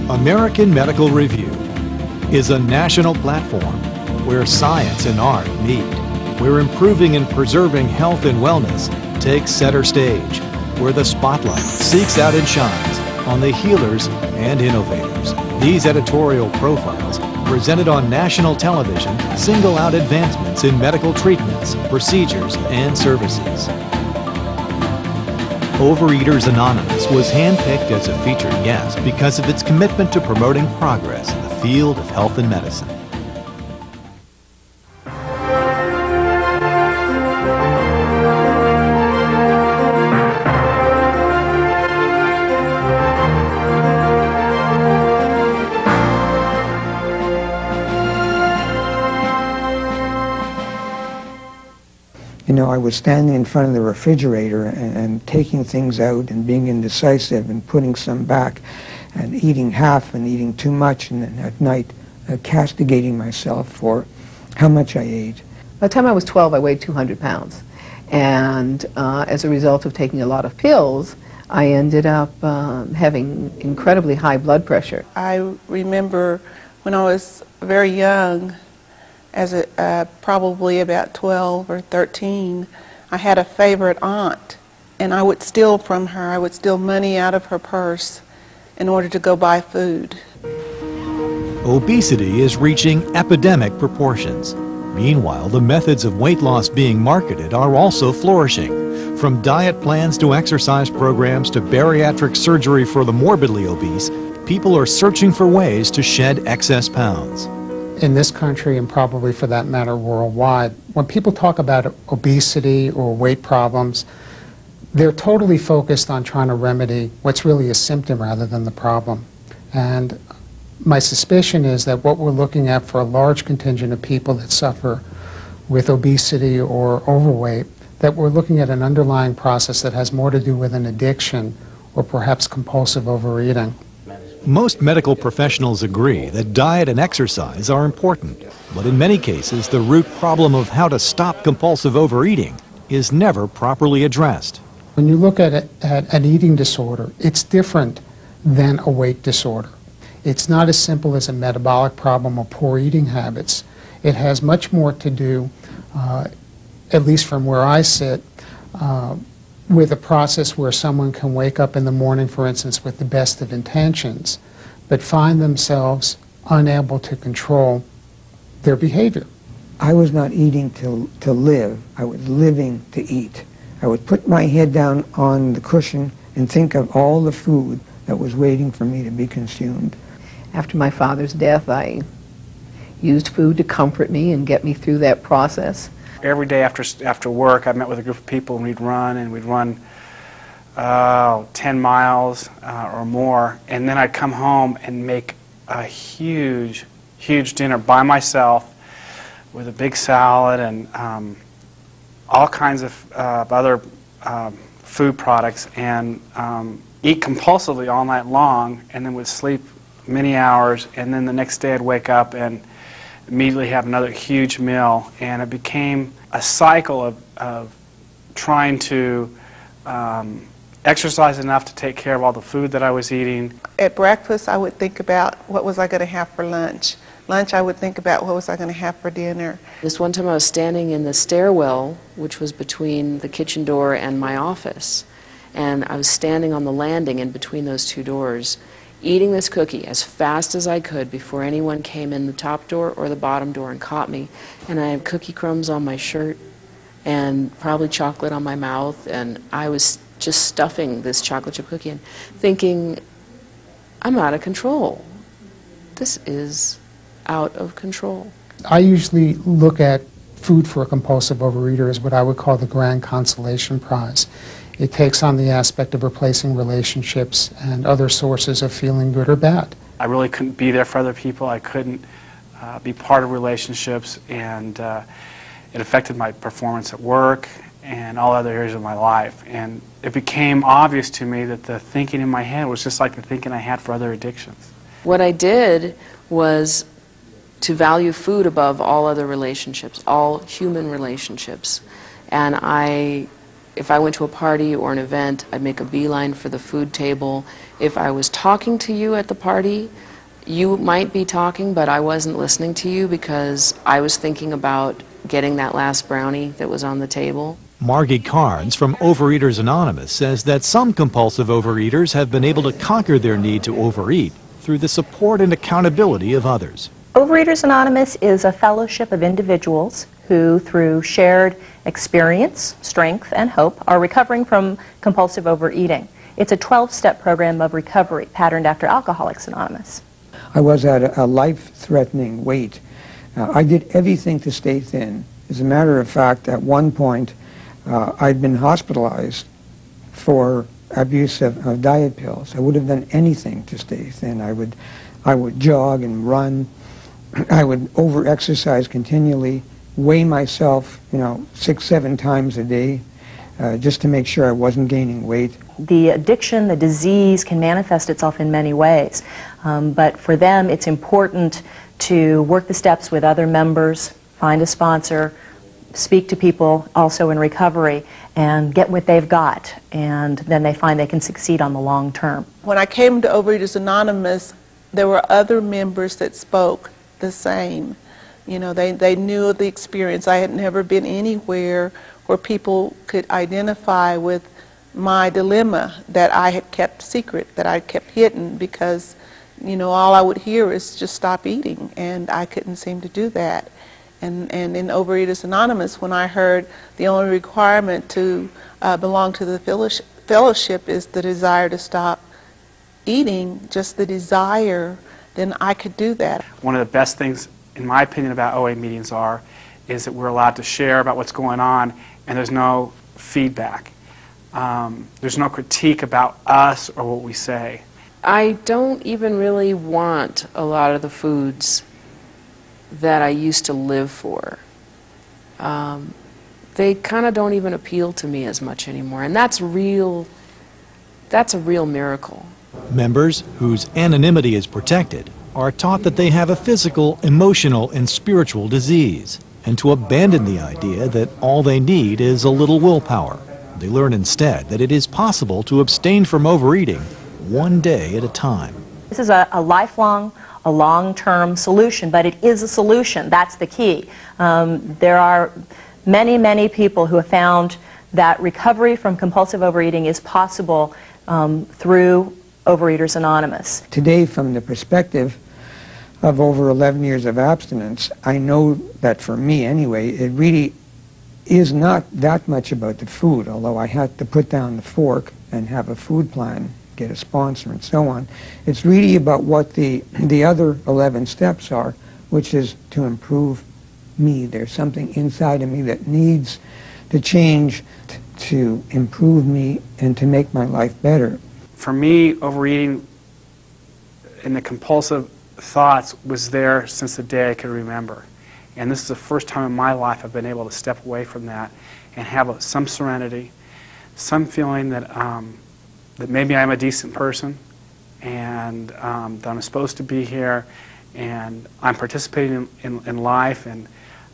American Medical Review is a national platform where science and art meet, where improving and preserving health and wellness takes center stage, where the spotlight seeks out and shines on the healers and innovators. These editorial profiles, presented on national television, single out advancements in medical treatments, procedures, and services. Overeaters Anonymous was handpicked as a featured guest because of its commitment to promoting progress in the field of health and medicine. You know, I was standing in front of the refrigerator and taking things out and being indecisive and putting some back and eating half and eating too much, and then at night castigating myself for how much I ate. By the time I was 12, I weighed 200 pounds. And as a result of taking a lot of pills, I ended up having incredibly high blood pressure. I remember when I was very young, as probably about 12 or 13, I had a favorite aunt, and I would steal from her. I would steal money out of her purse in order to go buy food. Obesity is reaching epidemic proportions. Meanwhile, the methods of weight loss being marketed are also flourishing. From diet plans to exercise programs to bariatric surgery for the morbidly obese, people are searching for ways to shed excess pounds. In this country, and probably for that matter worldwide, when people talk about obesity or weight problems, they're totally focused on trying to remedy what's really a symptom rather than the problem. And my suspicion is that what we're looking at for a large contingent of people that suffer with obesity or overweight, that we're looking at an underlying process that has more to do with an addiction or perhaps compulsive overeating. Most medical professionals agree that diet and exercise are important, but in many cases the root problem of how to stop compulsive overeating is never properly addressed. When you look at an eating disorder, it's different than a weight disorder. It's not as simple as a metabolic problem or poor eating habits. It has much more to do, at least from where I sit, with a process where someone can wake up in the morning, for instance, with the best of intentions, but find themselves unable to control their behavior. I was not eating to live. I was living to eat. I would put my head down on the cushion and think of all the food that was waiting for me to be consumed. After my father's death, I used food to comfort me and get me through that process. Every day after work, I met with a group of people and we'd run 10 miles or more, and then I'd come home and make a huge dinner by myself with a big salad and all kinds of other food products, and eat compulsively all night long, and then would sleep many hours, and then the next day I'd wake up and immediately have another huge meal, and it became a cycle of trying to exercise enough to take care of all the food that I was eating. At breakfast, I would think about what was I going to have for lunch. Lunch, I would think about what was I going to have for dinner. This one time I was standing in the stairwell, which was between the kitchen door and my office, and I was standing on the landing in between those two doors, eating this cookie as fast as I could before anyone came in the top door or the bottom door and caught me. And I had cookie crumbs on my shirt and probably chocolate on my mouth, and I was just stuffing this chocolate chip cookie and thinking, I'm out of control. This is out of control. I usually look at food for a compulsive overeater as what I would call the grand consolation prize. It takes on the aspect of replacing relationships and other sources of feeling good or bad. I really couldn't be there for other people. I couldn't be part of relationships, and it affected my performance at work and all other areas of my life. And it became obvious to me that the thinking in my head was just like the thinking I had for other addictions. What I did was to value food above all other relationships, all human relationships. And If I went to a party or an event, I'd make a beeline for the food table. If I was talking to you at the party, you might be talking, but I wasn't listening to you because I was thinking about getting that last brownie that was on the table. Margie Carnes from Overeaters Anonymous says that some compulsive overeaters have been able to conquer their need to overeat through the support and accountability of others. Overeaters Anonymous is a fellowship of individuals who, through shared experience, strength, and hope, are recovering from compulsive overeating. It's a 12-step program of recovery patterned after Alcoholics Anonymous. I was at a life-threatening weight. I did everything to stay thin. As a matter of fact, at one point, I'd been hospitalized for abuse of diet pills. I would have done anything to stay thin. I would jog and run. I would over-exercise continually, weigh myself, 6-7 times a day, just to make sure I wasn't gaining weight. The addiction, the disease, can manifest itself in many ways. But for them, it's important to work the steps with other members, find a sponsor, speak to people also in recovery, and get what they've got. And then they find they can succeed on the long term. When I came to Overeaters Anonymous, there were other members that spoke the same. They knew of the experience. I had never been anywhere where people could identify with my dilemma that I had kept secret, that I kept hidden, because all I would hear is just stop eating, and I couldn't seem to do that. And in Overeaters Anonymous, when I heard the only requirement to belong to the fellowship is the desire to stop eating, just the desire, then I could do that. One of the best things, in my opinion, about OA meetings is that we're allowed to share about what's going on, and there's no feedback. There's no critique about us or what we say. I don't even really want a lot of the foods that I used to live for. They kind of don't even appeal to me as much anymore, and that's a real miracle. Members whose anonymity is protected are taught that they have a physical, emotional, and spiritual disease, and to abandon the idea that all they need is a little willpower. They learn instead that it is possible to abstain from overeating one day at a time. This is a lifelong, a long-term solution, but it is a solution. That's the key. There are many, many people who have found that recovery from compulsive overeating is possible through Overeaters Anonymous. Today, from the perspective of over 11 years of abstinence, I know that for me anyway, it really is not that much about the food, although I had to put down the fork and have a food plan, get a sponsor, and so on. It's really about what the other 11 steps are, which is to improve me. There's something inside of me that needs to change to improve me and to make my life better. For me, overeating and the compulsive thoughts was there since the day I could remember. And this is the first time in my life I've been able to step away from that and have some serenity, some feeling that that maybe I'm a decent person, and that I'm supposed to be here, and I'm participating in life, and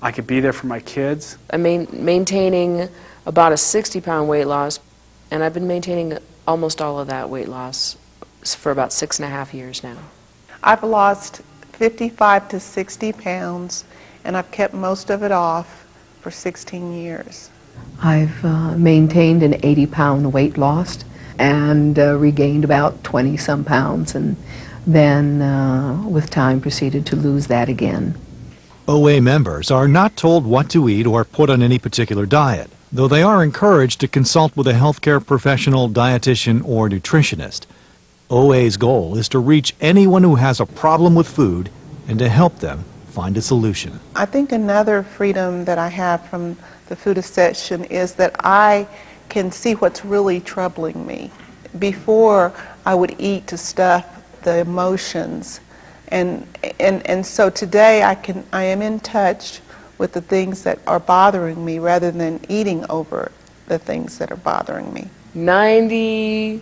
I could be there for my kids. I'm maintaining about a 60-pound weight loss, and I've been maintaining almost all of that weight loss for about 6.5 years now. I've lost 55 to 60 pounds, and I've kept most of it off for 16 years. I've maintained an 80-pound weight loss and regained about 20-some pounds, and then with time proceeded to lose that again. OA members are not told what to eat or put on any particular diet, though they are encouraged to consult with a healthcare professional, dietitian, or nutritionist. OA's goal is to reach anyone who has a problem with food and to help them find a solution. I think another freedom that I have from the food obsession is that I can see what's really troubling me. Before, I would eat to stuff the emotions, and so today I am in touch with the things that are bothering me rather than eating over the things that are bothering me. 95%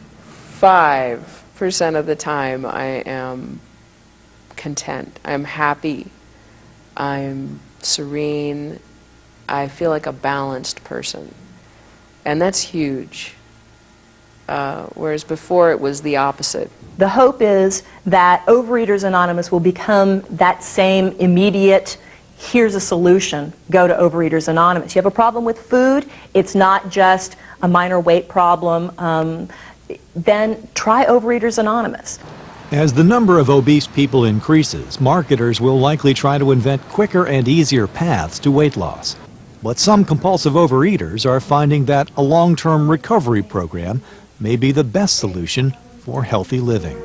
of the time I am content. I'm happy. I'm serene. I feel like a balanced person. And that's huge. Whereas before it was the opposite. The hope is that Overeaters Anonymous will become that same immediate, here's a solution, go to Overeaters Anonymous. You have a problem with food, it's not just a minor weight problem, then try Overeaters Anonymous. As the number of obese people increases, marketers will likely try to invent quicker and easier paths to weight loss. But some compulsive overeaters are finding that a long-term recovery program may be the best solution for healthy living.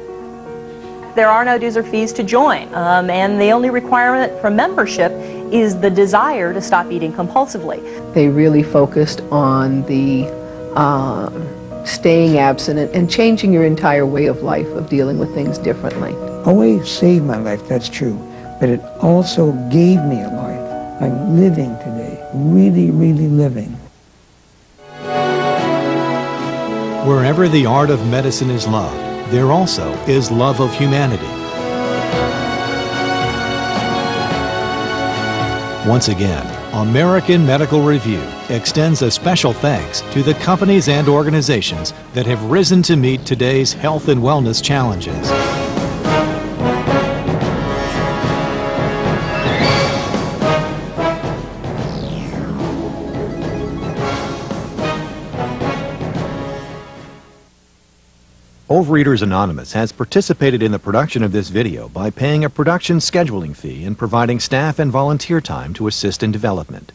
There are no dues or fees to join, and the only requirement for membership is the desire to stop eating compulsively. They really focused on the staying abstinent and changing your entire way of life, of dealing with things differently. OA saved my life, that's true, but it also gave me a life. I'm living today, really, really living. Wherever the art of medicine is loved, there also is love of humanity. Once again, American Medical Review extends a special thanks to the companies and organizations that have risen to meet today's health and wellness challenges. Overeaters Anonymous has participated in the production of this video by paying a production scheduling fee and providing staff and volunteer time to assist in development.